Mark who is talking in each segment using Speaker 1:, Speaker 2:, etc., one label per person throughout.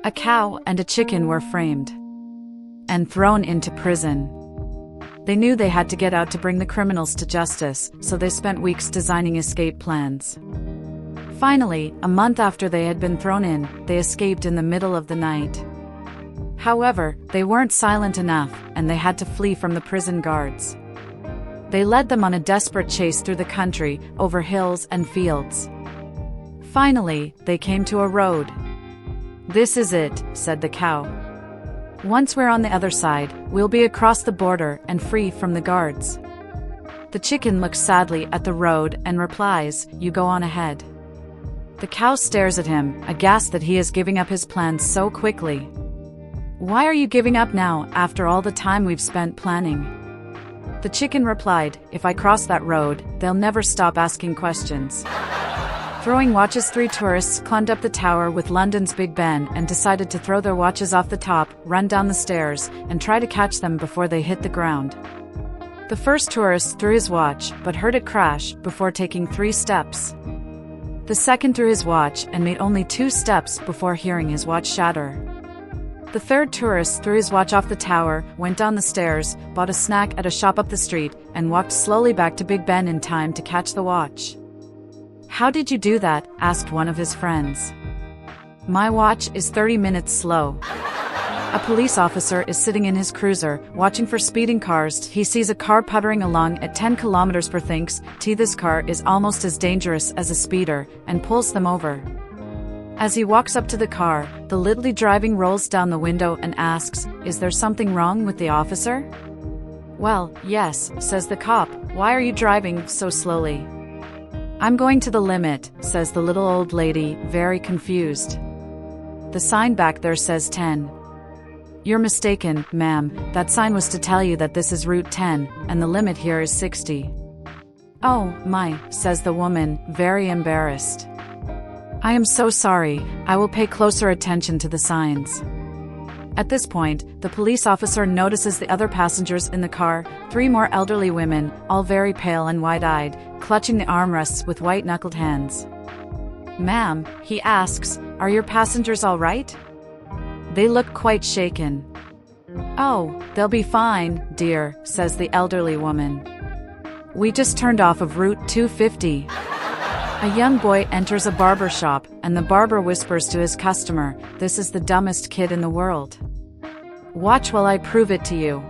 Speaker 1: A cow and a chicken were framed and thrown into prison. They knew they had to get out to bring the criminals to justice, so they spent weeks designing escape plans. Finally, a month after they had been thrown in, they escaped in the middle of the night. However, they weren't silent enough, and they had to flee from the prison guards. They led them on a desperate chase through the country, over hills and fields. Finally, they came to a road. "This is it," said the cow. "Once we're on the other side, we'll be across the border and free from the guards." The chicken looks sadly at the road and replies, "You go on ahead." The cow stares at him, aghast that he is giving up his plans so quickly. "Why are you giving up now, after all the time we've spent planning?" The chicken replied, "If I cross that road, they'll never stop asking questions." Throwing watches, 3 tourists climbed up the tower with London's Big Ben and decided to throw their watches off the top, run down the stairs, and try to catch them before they hit the ground. The first tourist threw his watch, but heard it crash before taking 3 steps. The second threw his watch and made only 2 steps before hearing his watch shatter. The third tourist threw his watch off the tower, went down the stairs, bought a snack at a shop up the street, and walked slowly back to Big Ben in time to catch the watch. "How did you do that?" asked one of his friends. "My watch is 30 minutes slow." A police officer is sitting in his cruiser, watching for speeding cars. He sees a car puttering along at 10 kilometers per thinks. This car is almost as dangerous as a speeder, and pulls them over. As he walks up to the car, the little driving rolls down the window and asks, "Is there something wrong with the officer?" "Well, yes," says the cop. "Why are you driving so slowly?" "I'm going to the limit," says the little old lady, very confused. "The sign back there says 10. "You're mistaken, ma'am. That sign was to tell you that this is Route 10, and the limit here is 60. "Oh, my," says the woman, very embarrassed. "I am so sorry. I will pay closer attention to the signs." At this point, the police officer notices the other passengers in the car, 3 more elderly women, all very pale and wide-eyed, clutching the armrests with white-knuckled hands. "Ma'am," he asks, "are your passengers all right?" They look quite shaken. "Oh, they'll be fine, dear," says the elderly woman. "We just turned off of Route 250. A young boy enters a barber shop, and the barber whispers to his customer, "This is the dumbest kid in the world. Watch while I prove it to you."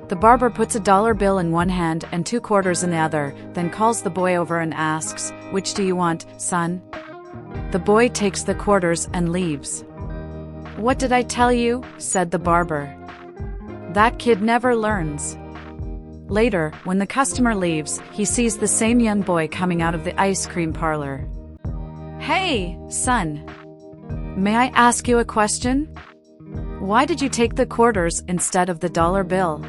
Speaker 1: The barber puts a dollar bill in one hand and 2 quarters in the other, then calls the boy over and asks, "Which do you want, son?" The boy takes the quarters and leaves. "What did I tell you?" said the barber. "That kid never learns." Later, when the customer leaves, he sees the same young boy coming out of the ice cream parlor. "Hey, son. May I ask you a question? Why did you take the quarters instead of the dollar bill?"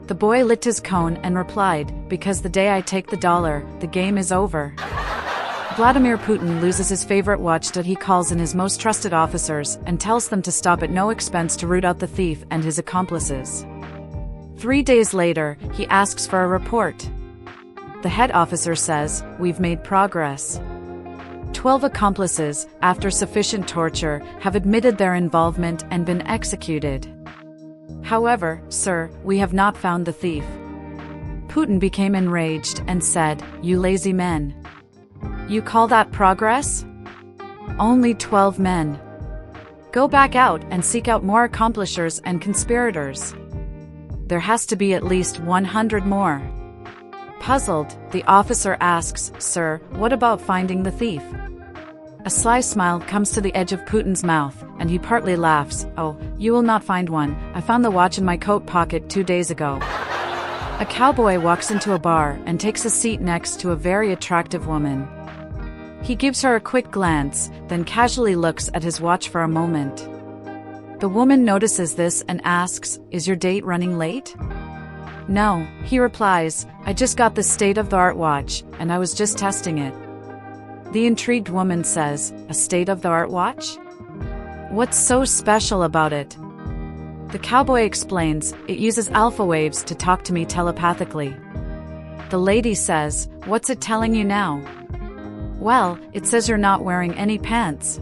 Speaker 1: The boy lit his cone and replied, "Because the day I take the dollar, the game is over." Vladimir Putin loses his favorite watch that he calls in his most trusted officers and tells them to stop at no expense to root out the thief and his accomplices. 3 days later, he asks for a report. The head officer says, "We've made progress. 12 accomplices, after sufficient torture, have admitted their involvement and been executed. However, sir, we have not found the thief." Putin became enraged and said, "You lazy men. You call that progress? Only 12 men. Go back out and seek out more accomplishers and conspirators. There has to be at least 100 more." Puzzled, the officer asks, "Sir, what about finding the thief?" A sly smile comes to the edge of Putin's mouth, and he partly laughs. "Oh, you will not find one. I found the watch in my coat pocket 2 days ago." A cowboy walks into a bar and takes a seat next to a very attractive woman. He gives her a quick glance, then casually looks at his watch for a moment. The woman notices this and asks, "Is your date running late?" "No," he replies, "I just got this state-of-the-art watch, and I was just testing it." The intrigued woman says, "A state-of-the-art watch? What's so special about it?" The cowboy explains, "It uses alpha waves to talk to me telepathically." The lady says, "What's it telling you now?" "Well, it says you're not wearing any pants."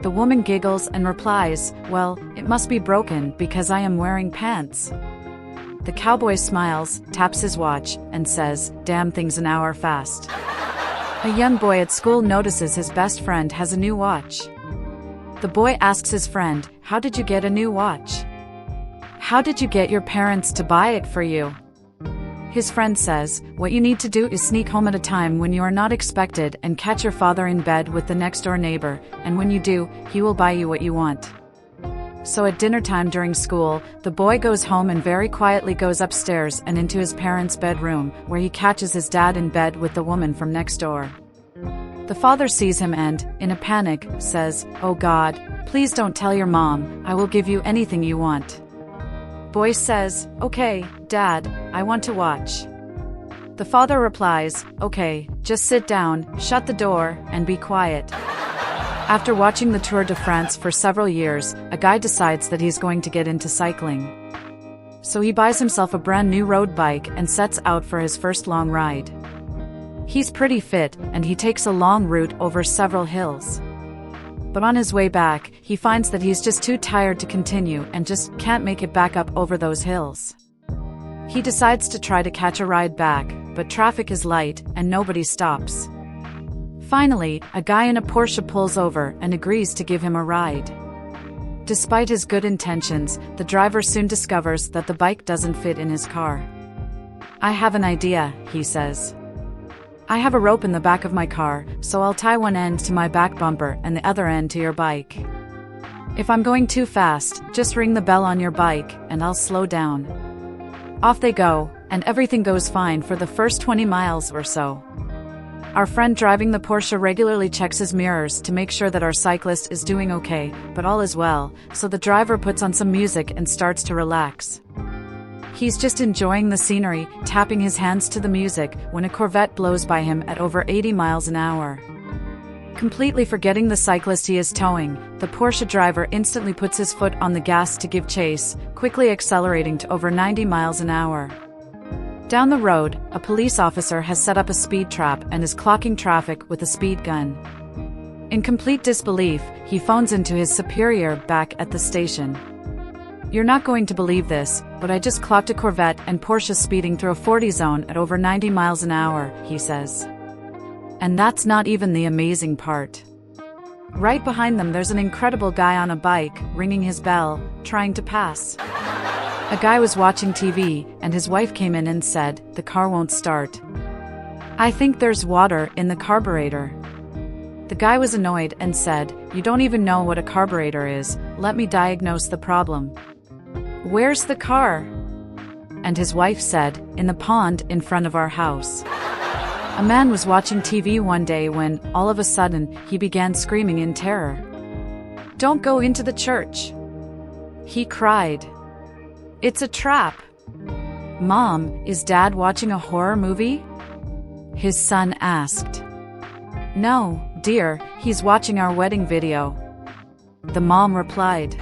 Speaker 1: The woman giggles and replies, "Well, it must be broken because I am wearing pants." The cowboy smiles, taps his watch, and says, "Damn thing's an hour fast." A young boy at school notices his best friend has a new watch. The boy asks his friend, "How did you get a new watch? How did you get your parents to buy it for you?" His friend says, "What you need to do is sneak home at a time when you are not expected and catch your father in bed with the next-door neighbor, and when you do, he will buy you what you want." So at dinner time during school, the boy goes home and very quietly goes upstairs and into his parents' bedroom, where he catches his dad in bed with the woman from next door. The father sees him and, in a panic, says, "Oh God, please don't tell your mom, I will give you anything you want." Boy says, "Okay, Dad, I want to watch." The father replies, "Okay, just sit down, shut the door, and be quiet." After watching the Tour de France for several years, a guy decides that he's going to get into cycling. So he buys himself a brand new road bike and sets out for his first long ride. He's pretty fit, and he takes a long route over several hills. But on his way back, he finds that he's just too tired to continue and just can't make it back up over those hills. He decides to try to catch a ride back, but traffic is light and nobody stops. Finally, a guy in a Porsche pulls over and agrees to give him a ride. Despite his good intentions, the driver soon discovers that the bike doesn't fit in his car. "I have an idea," he says. "I have a rope in the back of my car, so I'll tie one end to my back bumper and the other end to your bike. If I'm going too fast, just ring the bell on your bike, and I'll slow down." Off they go, and everything goes fine for the first 20 miles or so. Our friend driving the Porsche regularly checks his mirrors to make sure that our cyclist is doing okay, but all is well, so the driver puts on some music and starts to relax. He's just enjoying the scenery, tapping his hands to the music, when a Corvette blows by him at over 80 miles an hour. Completely forgetting the cyclist he is towing, the Porsche driver instantly puts his foot on the gas to give chase, quickly accelerating to over 90 miles an hour. Down the road, a police officer has set up a speed trap and is clocking traffic with a speed gun. In complete disbelief, he phones into his superior back at the station. "You're not going to believe this, but I just clocked a Corvette and Porsche speeding through a 40 zone at over 90 miles an hour, he says. And that's not even the amazing part. Right behind them there's an incredible guy on a bike, ringing his bell, trying to pass. A guy was watching TV, and his wife came in and said, "The car won't start. I think there's water in the carburetor." The guy was annoyed and said, "You don't even know what a carburetor is, let me diagnose the problem. Where's the car?" And his wife said, "In the pond in front of our house." A man was watching TV one day when, all of a sudden, he began screaming in terror. "Don't go into the church!" He cried. "It's a trap." "Mom, is Dad watching a horror movie?" His son asked. "No, dear, he's watching our wedding video," the mom replied.